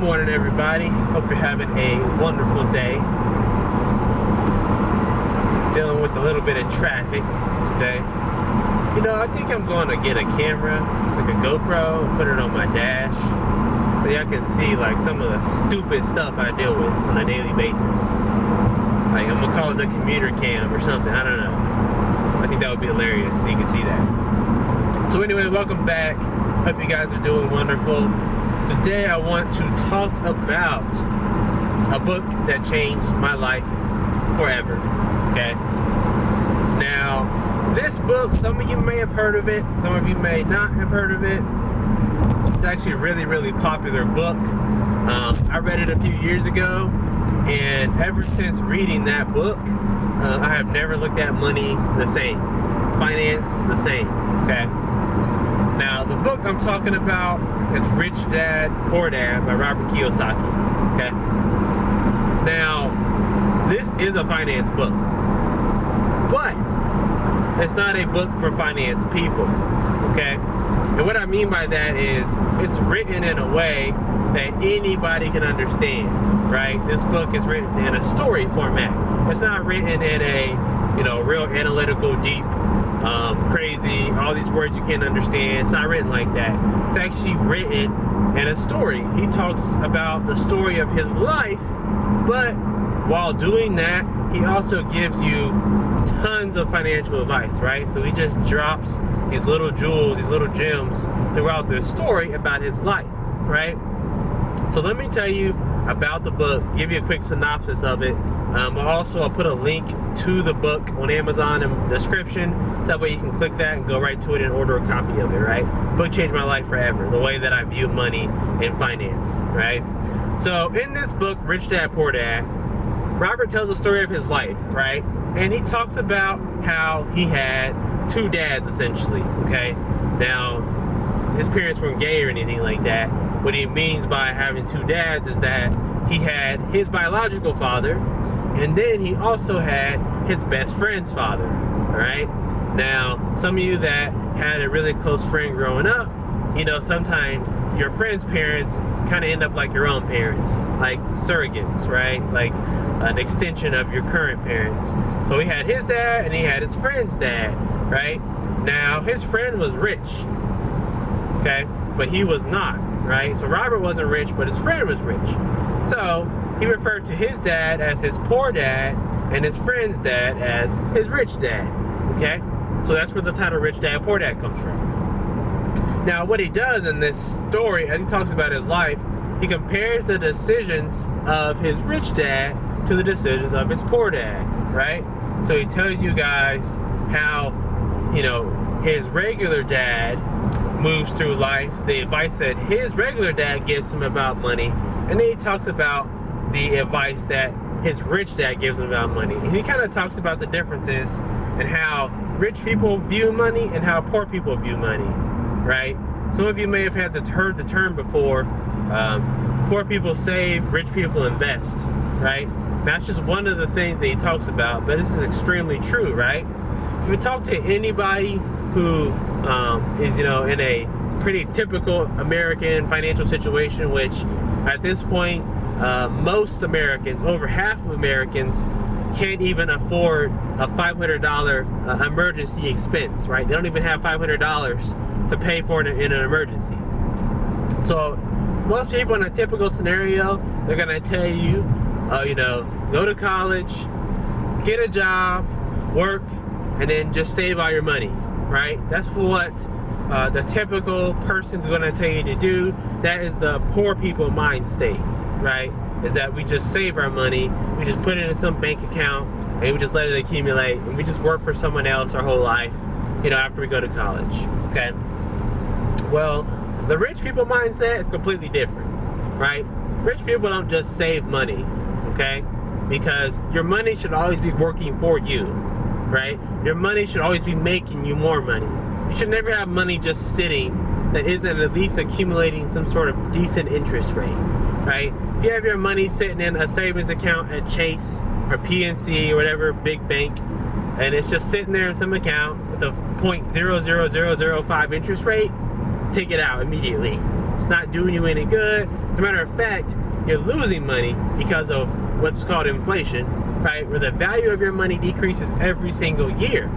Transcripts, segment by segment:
morning, everybody. Hope you're having a wonderful day. Dealing with a little bit of traffic today. You know, I think I'm going to get a camera, like a GoPro, and put it on my dash, so y'all can see like some of the stupid stuff I deal with on a daily basis. Like, I'm gonna call it the commuter cam or something. I don't know. I think that would be hilarious, so you can see that. So anyway, welcome back. Hope you guys are doing wonderful. Today I want to talk about a book that changed my life forever. Okay. Now, this book, some of you may have heard of it, some of you may not have heard of it. It's actually a really, really popular book. I read it a few years ago, and ever since reading that book, I have never looked at money the same, finance the same. Okay. Now, the book I'm talking about is Rich Dad, Poor Dad by Robert Kiyosaki. Okay. Now, this is a finance book, but it's not a book for finance people. Okay. And what I mean by that is it's written in a way that anybody can understand, right? This book is written in a story format. It's not written in a, real analytical, deep, crazy, all these words you can't understand. It's not written like that. It's actually written in a story. He talks about the story of his life, but while doing that, he also gives you tons of financial advice, right? So he just drops these little jewels, these little gems throughout the story about his life, right? So let me tell you about the book, give you a quick synopsis of it. I'll put a link to the book on Amazon in the description. That way you can click that and go right to it and order a copy of it, right? Book changed my life forever, the way that I view money and finance, right? So in this book, Rich Dad, Poor Dad, Robert tells the story of his life, right? And he talks about how he had two dads, essentially, okay? Now, his parents weren't gay or anything like that. What he means by having two dads is that he had his biological father, and then he also had his best friend's father, all right? Now, some of you that had a really close friend growing up, sometimes your friend's parents kind of end up like your own parents, like surrogates, right? Like an extension of your current parents. So he had his dad and he had his friend's dad, right? Now, his friend was rich, okay? But he was not, right? So Robert wasn't rich, but his friend was rich. So he referred to his dad as his poor dad and his friend's dad as his rich dad, okay? So that's where the title Rich Dad, Poor Dad comes from. Now, what he does in this story, as he talks about his life, he compares the decisions of his rich dad to the decisions of his poor dad, right? So he tells you guys how, his regular dad moves through life, the advice that his regular dad gives him about money, and then he talks about the advice that his rich dad gives him about money. And he kind of talks about the differences and how rich people view money and how poor people view money, right? Some of you may have heard the term before, poor people save, rich people invest, right? That's just one of the things that he talks about, but this is extremely true, right? If you talk to anybody who is, in a pretty typical American financial situation, which at this point, most Americans, over half of Americans, can't even afford a $500 emergency expense, right? They don't even have $500 to pay for it in an emergency. So most people in a typical scenario, they're gonna tell you, go to college, get a job, work, and then just save all your money, right? That's what the typical person's gonna tell you to do. That is the poor people mind state, right? Is that we just save our money, we just put it in some bank account, and we just let it accumulate, and we just work for someone else our whole life, after we go to college, okay? Well, the rich people mindset is completely different, right? Rich people don't just save money, okay? Because your money should always be working for you, right? Your money should always be making you more money. You should never have money just sitting that isn't at least accumulating some sort of decent interest rate, right? If you have your money sitting in a savings account at Chase or PNC or whatever big bank, and it's just sitting there in some account with a 0.00005 interest rate, take it out immediately. It's not doing you any good. As a matter of fact, you're losing money because of what's called inflation, right? Where the value of your money decreases every single year.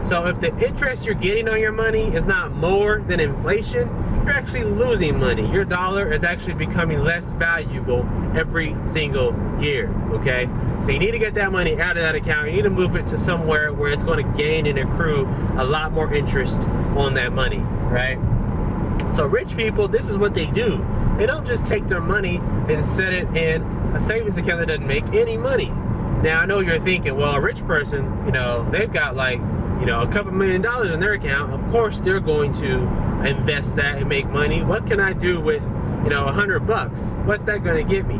So if the interest you're getting on your money is not more than inflation, you're actually losing money. Your dollar is actually becoming less valuable every single year, okay? So you need to get that money out of that account. You need to move it to somewhere where it's going to gain and accrue a lot more interest on that money, right? So rich people, this is what they do. They don't just take their money and set it in a savings account that doesn't make any money. Now, I know you're thinking, well, a rich person, you know, they've got like, you know, a couple $1 million in their account. Of course, they're going to invest that and make money. What can I do with, you know, $100? What's that going to get me?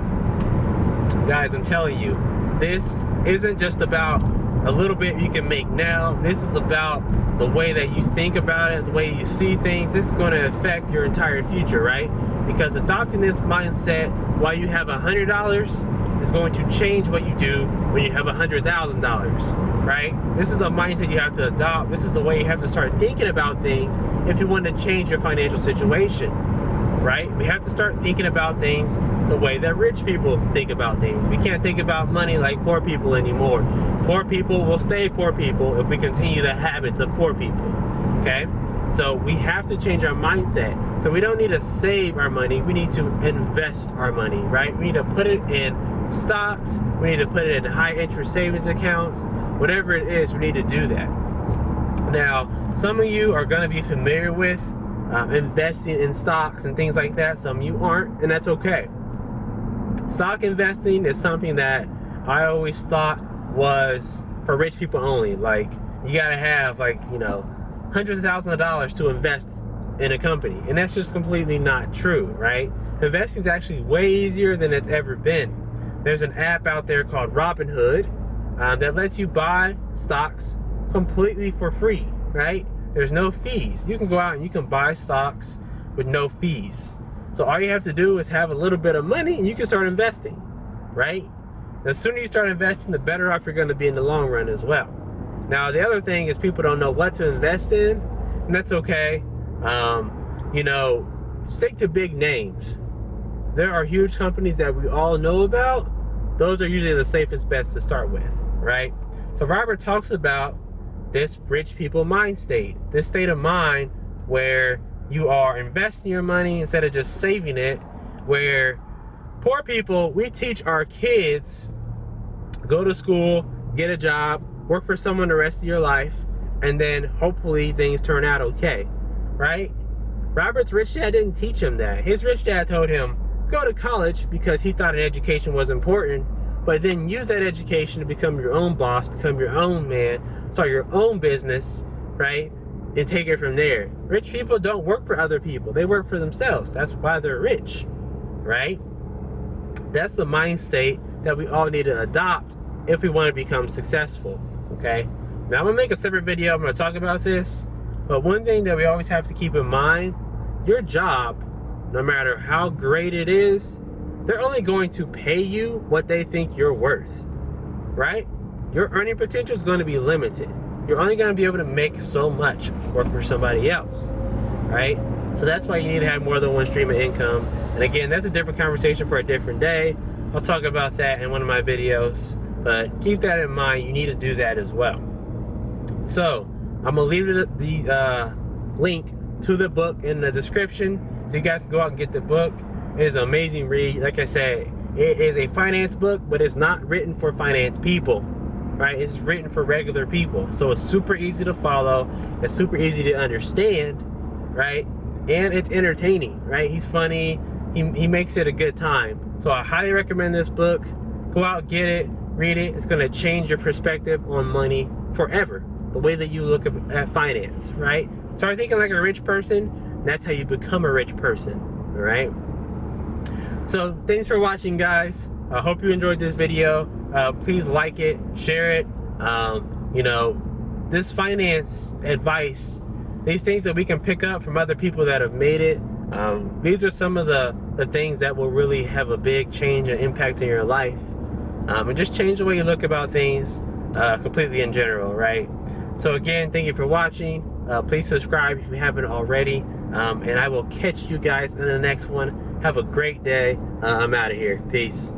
Guys, I'm telling you, this isn't just about a little bit you can make now. This is about the way that you think about it, the way you see things. This is going to affect your entire future, right? Because adopting this mindset while you have $100 is going to change what you do when you have $100,000, right? This is the mindset you have to adopt. This is the way you have to start thinking about things if you want to change your financial situation, right? We have to start thinking about things the way that rich people think about things. We can't think about money like poor people anymore. Poor people will stay poor people if we continue the habits of poor people, okay? So we have to change our mindset. So we don't need to save our money. We need to invest our money, right? We need to put it in stocks. We need to put it in high interest savings accounts. Whatever it is, we need to do that. Now, some of you are going to be familiar with investing in stocks and things like that. Some of you aren't, and that's okay. Stock investing is something that I always thought was for rich people only. Like, you got to have, like, you know, hundreds of thousands of dollars to invest in a company, and that's just completely not true, right? Investing is actually way easier than it's ever been. There's an app out there called Robinhood that lets you buy stocks completely for free, right? There's no fees. You can go out and you can buy stocks with no fees. So all you have to do is have a little bit of money and you can start investing, right? The sooner you start investing, the better off you're going to be in the long run as well. Now, the other thing is people don't know what to invest in, and that's okay. You know, stick to big names. There are huge companies that we all know about. Those are usually the safest bets to start with, right? So Robert talks about this rich people mind state, this state of mind where you are investing your money instead of just saving it, where poor people, we teach our kids, go to school, get a job, work for someone the rest of your life, and then hopefully things turn out okay, right? Robert's rich dad didn't teach him that. His rich dad told him, go to college because he thought an education was important, but then use that education to become your own boss, become your own man, start your own business, right? And take it from there. Rich people don't work for other people. They work for themselves. That's why they're rich, right? That's the mind state that we all need to adopt if we want to become successful, okay? Now, I'm going to make a separate video. I'm going to talk about this. But one thing that we always have to keep in mind, your job, no matter how great it is, they're only going to pay you what they think you're worth, right? Your earning potential is going to be limited. You're only going to be able to make so much work for somebody else, right? So that's why you need to have more than one stream of income. And again, that's a different conversation for a different day. I'll talk about that in one of my videos, but keep that in mind. You need to do that as well. So I'm gonna leave the link to the book in the description so you guys can go out and get the book. It is an amazing read. Like I said, it is a finance book, but it's not written for finance people, right? It's written for regular people. So it's super easy to follow. It's super easy to understand, right? And it's entertaining, right? He's funny. He makes it a good time. So I highly recommend this book. Go out, get it, read it. It's gonna change your perspective on money forever. The way that you look at finance, right? Start thinking like a rich person. That's how you become a rich person, all right? So thanks for watching, guys. I hope you enjoyed this video. Please like it, share it. You know, this finance advice, these things that we can pick up from other people that have made it, these are some of the things that will really have a big change and impact in your life. And just change the way you look about things completely in general, right? So again, thank you for watching. Please subscribe if you haven't already. And I will catch you guys in the next one. Have a great day. I'm out of here. Peace.